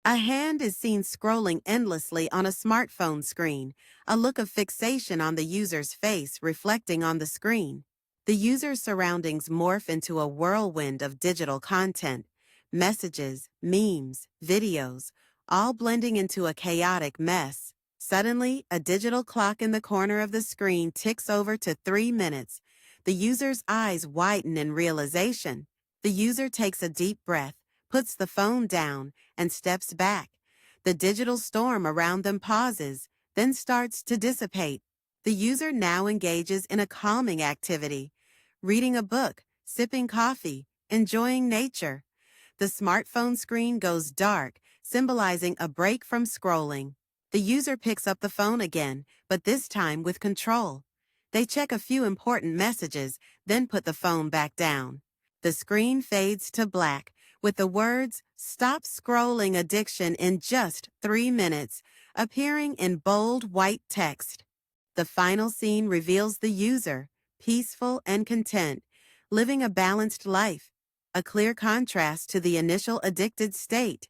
A hand is seen scrolling endlessly on a smartphone screen, a look of fixation on the user's face reflecting on the screen. The user's surroundings morph into a whirlwind of digital content, messages, memes, videos, all blending into a chaotic mess. Suddenly, a digital clock in the corner of the screen ticks over to 3 minutes. The user's eyes widen in realization. The user takes a deep breath, puts the phone down, and steps back. The digital storm around them pauses, then starts to dissipate. The user now engages in a calming activity, reading a book, sipping coffee, enjoying nature. The smartphone screen goes dark, symbolizing a break from scrolling. The user picks up the phone again, but this time with control. They check a few important messages, then put the phone back down. The screen fades to black, with the words, "Stop Scrolling Addiction in Just 3 Minutes," appearing in bold white text. The final scene reveals the user, peaceful and content, living a balanced life, a clear contrast to the initial addicted state.